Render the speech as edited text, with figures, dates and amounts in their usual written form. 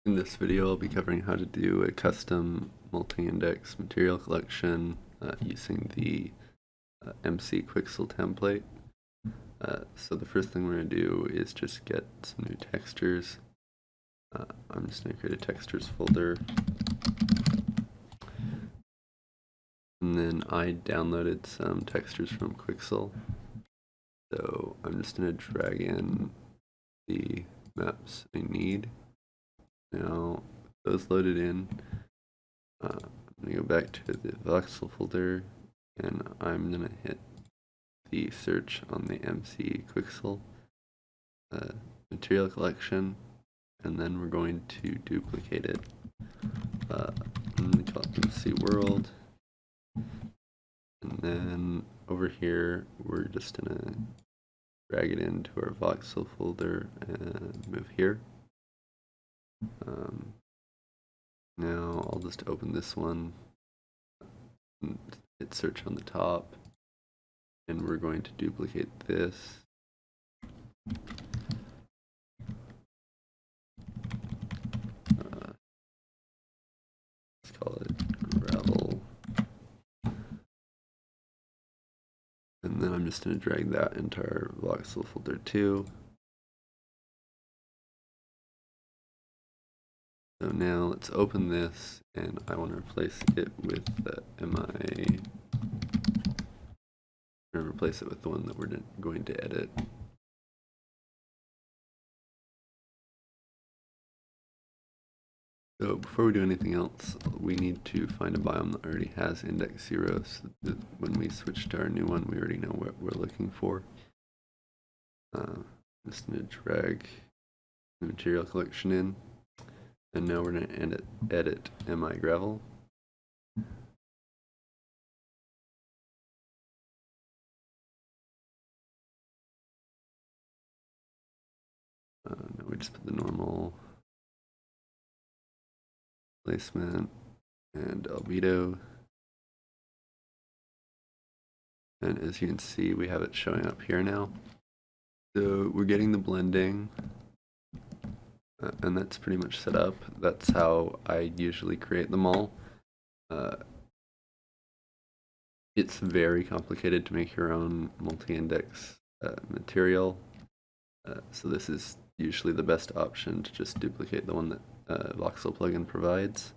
In this video, I'll be covering how to do a custom multi-index material collection using the MC Quixel template. So the first thing we're going to do is just get some new textures. I'm just going to create a textures folder. And then I downloaded some textures from Quixel. So I'm just going to drag in the maps I need. Now, those loaded in, I'm going to go back to the Voxel folder, and I'm going to hit the search on the MC Quixel material collection, and then we're going to duplicate it. I'm going to call it MC World, and then over here, we're just going to drag it into our Voxel folder and move here. Now I'll just open this one and hit search on the top, and we're going to duplicate this. Let's call it gravel. And then I'm just going to drag that into our Voxel folder too. So now let's open this, and I want to replace it with the MI. I'm going to replace it with the one that we're going to edit. So before we do anything else, we need to find a biome that already has index 0, so that when we switch to our new one, we already know what we're looking for. Just going to drag the material collection in. And now we're going to edit MI gravel. Now we just put the normal placement and albedo. And as you can see, we have it showing up here now. So we're getting the blending. And that's pretty much set up. That's how I usually create them all. It's very complicated to make your own multi-index material. So this is usually the best option, to just duplicate the one that Voxel Plugin provides.